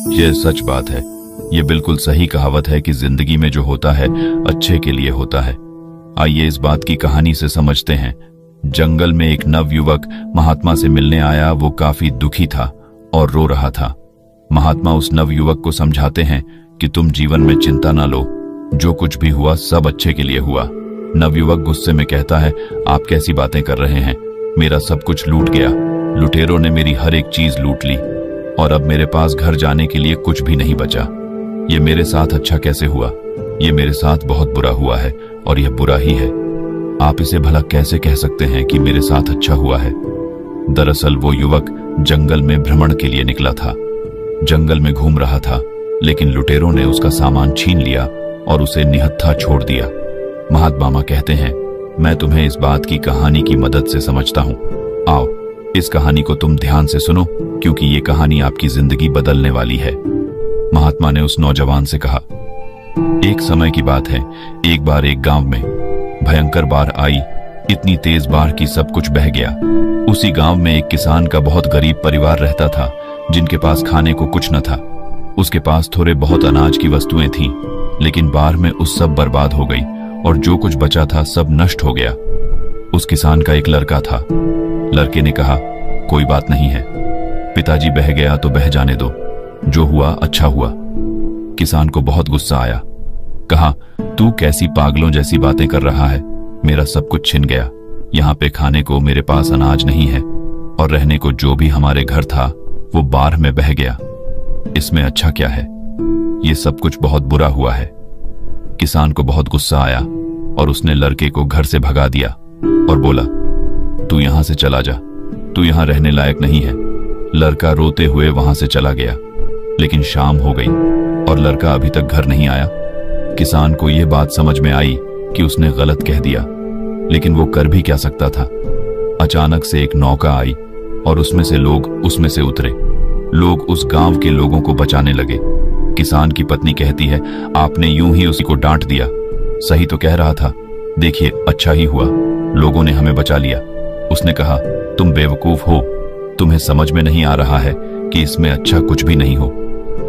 ये सच बात है। ये बिल्कुल सही कहावत है कि जिंदगी में जो होता है अच्छे के लिए होता है। आइए इस बात की कहानी से समझते हैं। जंगल में एक नवयुवक महात्मा से मिलने आया। वो काफी दुखी था और रो रहा था। महात्मा उस नवयुवक को समझाते हैं कि तुम जीवन में चिंता ना लो, जो कुछ भी हुआ सब अच्छे के लिए हुआ। नवयुवक गुस्से में कहता है, आप कैसी बातें कर रहे हैं? मेरा सब कुछ लूट गया। लुटेरों ने मेरी हर एक चीज लूट ली और अब मेरे पास घर जाने के लिए कुछ भी नहीं बचा। ये मेरे साथ अच्छा कैसे हुआ? ये मेरे साथ बहुत बुरा हुआ है और यह बुरा ही है। आप इसे भला कैसे कह सकते हैं कि मेरे साथ अच्छा हुआ है? दरअसल वो युवक जंगल में भ्रमण के लिए निकला था। जंगल में घूम रहा था, लेकिन लुटेरों ने उसका सामान छीन लिया और उसे निहत्था छोड़ दिया। महात्मा कहते हैं, मैं तुम्हें इस बात की कहानी की मदद से समझता हूं। आओ इस कहानी को तुम ध्यान से सुनो, क्योंकि ये कहानी आपकी जिंदगी बदलने वाली है। महात्मा ने उस नौजवान से कहा, एक समय की बात है, एक बार एक गांव में भयंकर बाढ़ आई। इतनी तेज बाढ़ कि सब कुछ बह गया। उसी गांव में एक किसान का बहुत गरीब परिवार रहता था, जिनके पास खाने को कुछ न था। उसके पास थोड़े बहुत अनाज की वस्तुएं थीं, लेकिन बाढ़ में उस सब बर्बाद हो गई और जो कुछ बचा था सब नष्ट हो गया। उस किसान का एक लड़का था। लड़के ने कहा, कोई बात नहीं है, पिताजी बह गया तो बह जाने दो, जो हुआ अच्छा हुआ। किसान को बहुत गुस्सा आया। कहा, तू कैसी पागलों जैसी बातें कर रहा है? मेरा सब कुछ छिन गया। यहाँ पे खाने को मेरे पास अनाज नहीं है और रहने को जो भी हमारे घर था वो बाढ़ में बह गया। इसमें अच्छा क्या है? ये सब कुछ बहुत बुरा हुआ है। किसान को बहुत गुस्सा आया और उसने लड़के को घर से भगा दिया और बोला, तू यहां से चला जा, तू यहां रहने लायक नहीं है। लड़का रोते हुए वहां से चला गया, लेकिन शाम हो गई और लड़का अभी तक घर नहीं आया। किसान को यह बात समझ में आई कि उसने गलत कह दिया, लेकिन वो कर भी क्या सकता था। अचानक से एक नौका आई और उसमें से लोग उसमें से उतरे। लोग उस गांव के लोगों को बचाने लगे। किसान की पत्नी कहती है, आपने यूं ही उसी को डांट दिया। सही तो कह रहा था। देखिए, अच्छा ही हुआ, लोगों ने हमें बचा लिया। उसने कहा, तुम बेवकूफ हो, तुम्हें समझ में नहीं आ रहा है कि इसमें अच्छा कुछ भी नहीं हो।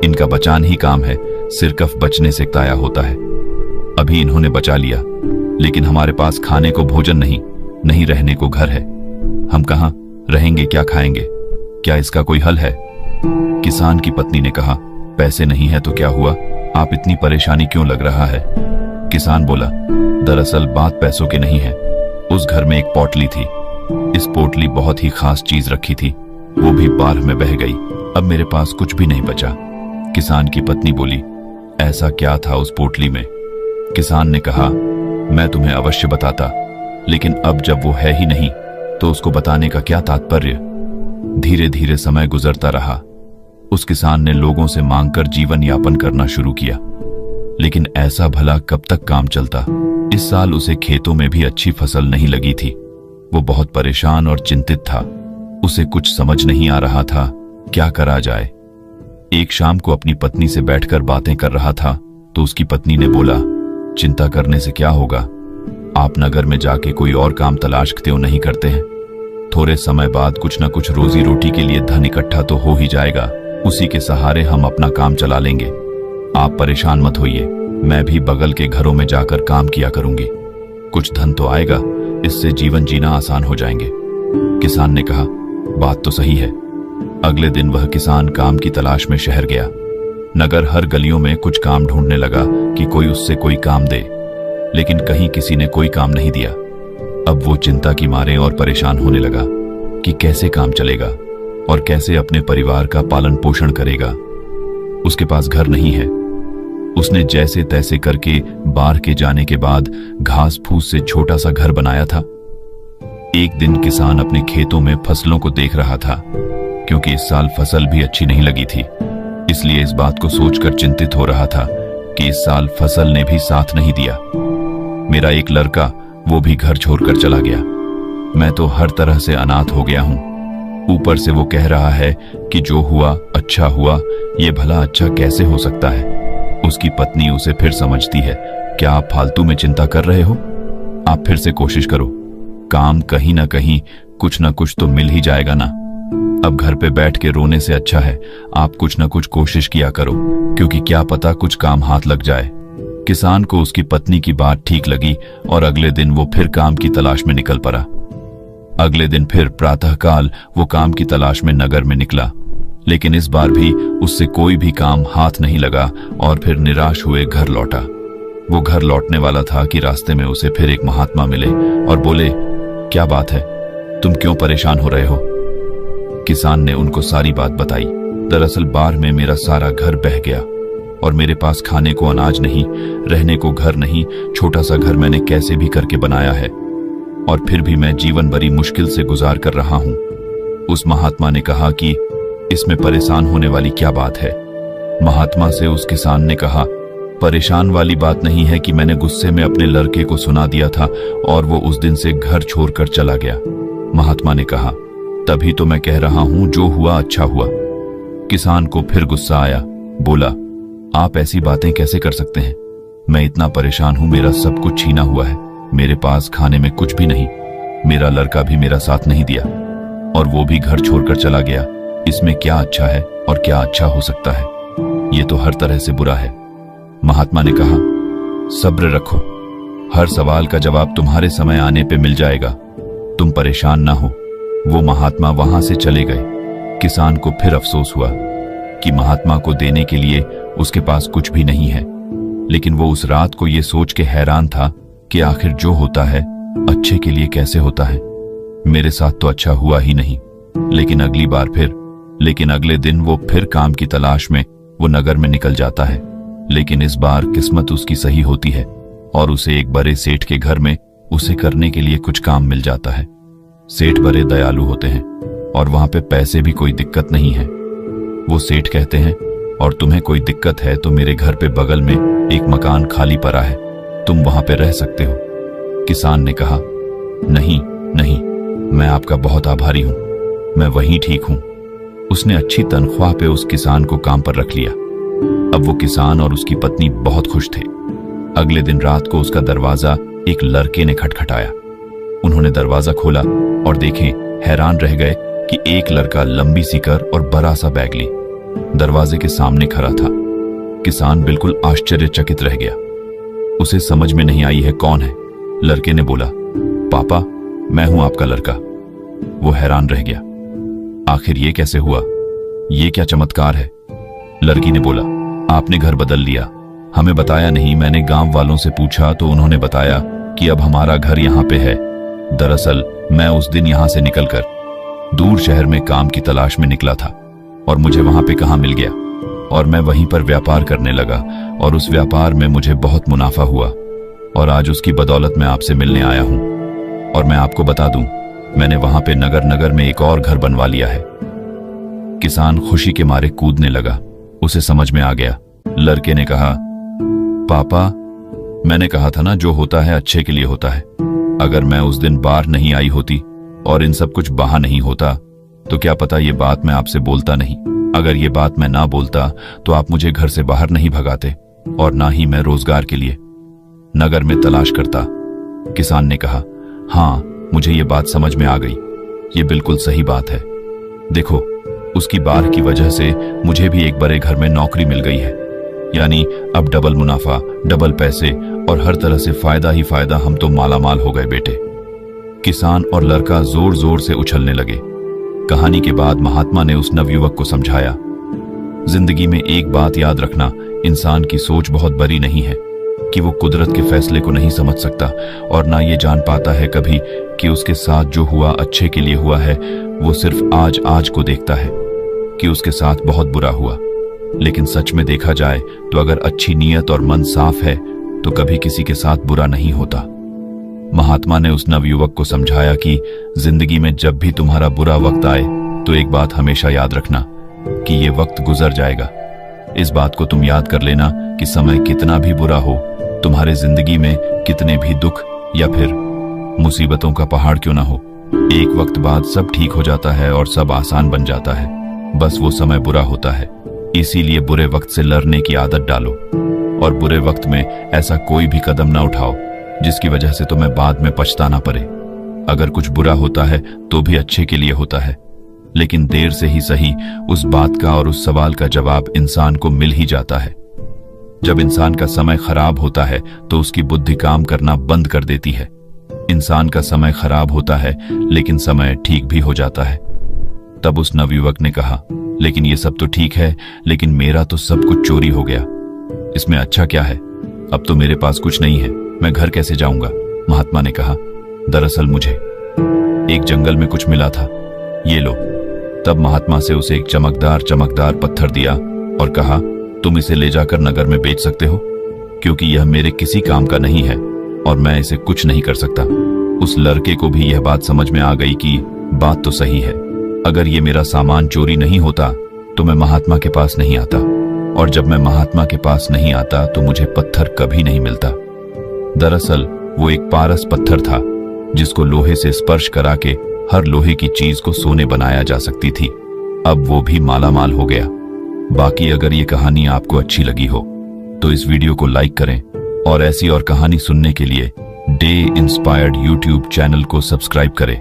इनका बचान ही काम है, सिरकफ बचने से ताया होता है। अभी इन्होंने बचा लिया, लेकिन हमारे पास खाने को भोजन नहीं रहने को घर है। हम कहां रहेंगे, क्या खाएंगे? क्या इसका कोई हल है? किसान की पत्नी ने कहा, पैसे नहीं है तो क्या हुआ? आप इतनी परेशानी क्यों लग रहा है? किसान बोला, दरअसल बात पैसों की नहीं है। उस घर में एक पोटली थी। इस पोटली बहुत ही खास चीज रखी थी, वो भी बाढ़ में बह गई। अब मेरे पास कुछ भी नहीं बचा। किसान की पत्नी बोली, ऐसा क्या था उस पोटली में? किसान ने कहा, मैं तुम्हें अवश्य बताता, लेकिन अब जब वो है ही नहीं तो उसको बताने का क्या तात्पर्य? धीरे धीरे समय गुजरता रहा। उस किसान ने लोगों से मांगकर जीवन यापन करना शुरू किया, लेकिन ऐसा भला कब तक काम चलता? इस साल उसे खेतों में भी अच्छी फसल नहीं लगी थी। वो बहुत परेशान और चिंतित था। उसे कुछ समझ नहीं आ रहा था, क्या करा जाए। एक शाम को अपनी पत्नी से बैठकर बातें कर रहा था तो उसकी पत्नी ने बोला, चिंता करने से क्या होगा? आप नगर में जाके कोई और काम तलाश क्यों नहीं करते हैं? थोड़े समय बाद कुछ न कुछ रोजी रोटी के लिए धन इकट्ठा तो हो ही जाएगा। उसी के सहारे हम अपना काम चला लेंगे। आप परेशान मत होइए, मैं भी बगल के घरों में जाकर काम किया करूंगी। कुछ धन तो आएगा, इससे जीवन जीना आसान हो जाएंगे। किसान ने कहा, बात तो सही है। अगले दिन वह किसान काम की तलाश में शहर गया। नगर हर गलियों में कुछ काम ढूंढने लगा कि कोई उससे कोई काम दे, लेकिन कहीं किसी ने कोई काम नहीं दिया। अब वो चिंता की मारे और परेशान होने लगा कि कैसे काम चलेगा और कैसे अपने परिवार का पालन पोषण करेगा। उसके पास घर नहीं है। उसने जैसे तैसे करके बाढ़ के जाने के बाद घास फूस से छोटा सा घर बनाया था। एक दिन किसान अपने खेतों में फसलों को देख रहा था, क्योंकि इस साल फसल भी अच्छी नहीं लगी थी। इसलिए इस बात को सोचकर चिंतित हो रहा था कि इस साल फसल ने भी साथ नहीं दिया। मेरा एक लड़का, वो भी घर छोड़कर चला गया। मैं तो हर तरह से अनाथ हो गया हूं। ऊपर से वो कह रहा है कि जो हुआ अच्छा हुआ। ये भला अच्छा कैसे हो सकता है? उसकी पत्नी उसे फिर समझती है, क्या आप फालतू में चिंता कर रहे हो? आप फिर से कोशिश करो, काम कहीं ना कहीं कुछ ना कुछ तो मिल ही जाएगा ना। अब घर पे बैठ के रोने से अच्छा है आप कुछ न कुछ कोशिश किया करो, क्योंकि क्या पता कुछ काम हाथ लग जाए। किसान को उसकी पत्नी की बात ठीक लगी और अगले दिन वो फिर काम की तलाश में निकल पड़ा। अगले दिन फिर प्रातःकाल वो काम की तलाश में नगर में निकला, लेकिन इस बार भी उससे कोई भी काम हाथ नहीं लगा और फिर निराश हुए घर लौटा। वो घर लौटने वाला था कि रास्ते में उसे फिर एक महात्मा मिले और बोले, क्या बात है, तुम क्यों परेशान हो रहे हो? किसान ने उनको सारी बात बताई। दरअसल बाढ़ में मेरा सारा घर बह गया और मेरे पास खाने को अनाज नहीं, रहने को घर नहीं। छोटा सा घर मैंने कैसे भी करके बनाया है और फिर भी मैं जीवन बड़ी मुश्किल से गुजार कर रहा हूं। उस महात्मा ने कहा कि इसमें परेशान होने वाली क्या बात है? महात्मा से उस किसान ने कहा, परेशान वाली बात नहीं है कि मैंने गुस्से में अपने लड़के को सुना दिया था और वो उस दिन से घर छोड़कर चला गया। महात्मा ने कहा, तभी तो मैं कह रहा हूं जो हुआ अच्छा हुआ। किसान को फिर गुस्सा आया, बोला, आप ऐसी बातें कैसे कर सकते हैं? मैं इतना परेशान हूं, मेरा सब कुछ छीना हुआ है, मेरे पास खाने में कुछ भी नहीं, मेरा लड़का भी मेरा साथ नहीं दिया और वो भी घर छोड़कर चला गया। इसमें क्या अच्छा है और क्या अच्छा हो सकता है? ये तो हर तरह से बुरा है। महात्मा ने कहा, सब्र रखो, हर सवाल का जवाब तुम्हारे समय आने पे मिल जाएगा, तुम परेशान ना हो। वो महात्मा वहां से चले गए। किसान को फिर अफसोस हुआ कि महात्मा को देने के लिए उसके पास कुछ भी नहीं है, लेकिन वो उस रात को ये सोच के हैरान था कि आखिर जो होता है अच्छे के लिए कैसे होता है। मेरे साथ तो अच्छा हुआ ही नहीं। लेकिन अगले दिन वो फिर काम की तलाश में वो नगर में निकल जाता है, लेकिन इस बार किस्मत उसकी सही होती है और उसे एक बड़े सेठ के घर में उसे करने के लिए कुछ काम मिल जाता है। सेठ बड़े दयालु होते हैं और वहां पे पैसे भी कोई दिक्कत नहीं है। वो सेठ कहते हैं, और तुम्हें कोई दिक्कत है तो मेरे घर पे बगल में एक मकान खाली पड़ा है, तुम वहां पे रह सकते हो। किसान ने कहा, नहीं नहीं, मैं आपका बहुत आभारी हूं, मैं वहीं ठीक हूं। उसने अच्छी तनख्वाह पे उस किसान को काम पर रख लिया। अब वो किसान और उसकी पत्नी बहुत खुश थे। अगले दिन रात को उसका दरवाजा एक लड़के ने खटखटाया। उन्होंने दरवाजा खोला और देखे, हैरान रह गए कि एक लड़का लंबी सी कर और बड़ा सा बैग ली दरवाजे के सामने खड़ा था। किसान बिल्कुल आश्चर्यचकित रह गया, उसे समझ में नहीं आई है कौन है। लड़के ने बोला, पापा, मैं हूं आपका लड़का। वो हैरान रह गया, आखिर ये कैसे हुआ? ये क्या चमत्कार है? लड़की ने बोला, आपने घर बदल लिया, हमें बताया नहीं। मैंने गांव वालों से पूछा तो उन्होंने बताया कि अब हमारा घर यहाँ पे है। दरअसल मैं उस दिन यहाँ से निकलकर दूर शहर में काम की तलाश में निकला था और मुझे वहां पे कहाँ मिल गया और मैं वहीं पर व्यापार करने लगा और उस व्यापार में मुझे बहुत मुनाफा हुआ और आज उसकी बदौलत मैं आपसे मिलने आया हूं। और मैं आपको बता दूं, मैंने वहां पे नगर में एक और घर बनवा लिया है। किसान खुशी के मारे कूदने लगा, उसे समझ में आ गया। लड़के ने कहा, पापा, मैंने कहा था ना, जो होता है अच्छे के लिए होता है। अगर मैं उस दिन बाहर नहीं आई होती और इन सब कुछ बहा नहीं होता तो क्या पता ये बात मैं आपसे बोलता नहीं। अगर ये बात मैं ना बोलता तो आप मुझे घर से बाहर नहीं भगाते और ना ही मैं रोजगार के लिए नगर में तलाश करता। किसान ने कहा, हाँ, मुझे ये बात समझ में आ गई, ये बिल्कुल सही बात है। देखो, उसकी बाढ़ की वजह से मुझे भी एक बड़े घर में नौकरी मिल गई है, यानी अब डबल मुनाफा, डबल पैसे और हर तरह से फायदा ही फायदा। हम तो मालामाल हो गए बेटे। किसान और लड़का जोर जोर से उछलने लगे। कहानी के बाद महात्मा ने उस नवयुवक को समझाया, जिंदगी में एक बात याद रखना, इंसान की सोच बहुत बड़ी नहीं है कि वो कुदरत के फैसले को नहीं समझ सकता और ना ये जान पाता है कभी कि उसके साथ जो हुआ अच्छे के लिए हुआ है। वो सिर्फ आज को देखता है कि उसके साथ बहुत बुरा हुआ। लेकिन सच में देखा जाए तो अगर अच्छी नीयत और मन साफ है तो कभी किसी के साथ बुरा नहीं होता। महात्मा ने उस नवयुवक को समझाया कि जिंदगी में जब भी तुम्हारा बुरा वक्त आए तो एक बात हमेशा याद रखना कि ये वक्त गुजर जाएगा। इस बात को तुम याद कर लेना कि समय कितना भी बुरा हो, तुम्हारे जिंदगी में कितने भी दुख या फिर मुसीबतों का पहाड़ क्यों ना हो, एक वक्त बाद सब ठीक हो जाता है और सब आसान बन जाता है। बस वो समय बुरा होता है, इसीलिए बुरे वक्त से लड़ने की आदत डालो और बुरे वक्त में ऐसा कोई भी कदम ना उठाओ जिसकी वजह से तुम्हें बाद में पछताना पड़े। अगर कुछ बुरा होता है तो भी अच्छे के लिए होता है। लेकिन देर से ही सही उस बात का और उस सवाल का जवाब इंसान को मिल ही जाता है। जब इंसान का समय खराब होता है तो उसकी बुद्धि काम करना बंद कर देती है। इंसान का समय खराब होता है लेकिन समय ठीक भी हो जाता है। तब उस नवयुवक ने कहा, लेकिन ये सब तो ठीक है, लेकिन मेरा तो सब कुछ चोरी हो गया। इसमें अच्छा क्या है? अब तो मेरे पास कुछ नहीं है, मैं घर कैसे जाऊंगा? महात्मा ने कहा, दरअसल मुझे एक जंगल में कुछ मिला था, ये लो। तब महात्मा से उसे एक चमकदार पत्थर दिया और कहा, तुम इसे ले जाकर नगर में बेच सकते हो, क्योंकि यह मेरे किसी काम का नहीं है और मैं इसे कुछ नहीं कर सकता। उस लड़के को भी यह बात समझ में आ गई कि बात तो सही है। अगर ये मेरा सामान चोरी नहीं होता तो मैं महात्मा के पास नहीं आता, और जब मैं महात्मा के पास नहीं आता तो मुझे पत्थर कभी नहीं मिलता। दरअसल वो एक पारस पत्थर था जिसको लोहे से स्पर्श करा के हर लोहे की चीज को सोने बनाया जा सकती थी। अब वो भी मालामाल हो गया। बाकी अगर ये कहानी आपको अच्छी लगी हो तो इस वीडियो को लाइक करें और ऐसी और कहानी सुनने के लिए डे इंस्पायर्ड यूट्यूब चैनल को सब्सक्राइब करें।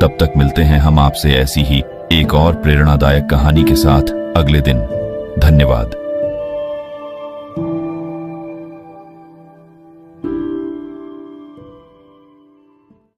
तब तक मिलते हैं हम आपसे ऐसी ही एक और प्रेरणादायक कहानी के साथ अगले दिन। धन्यवाद।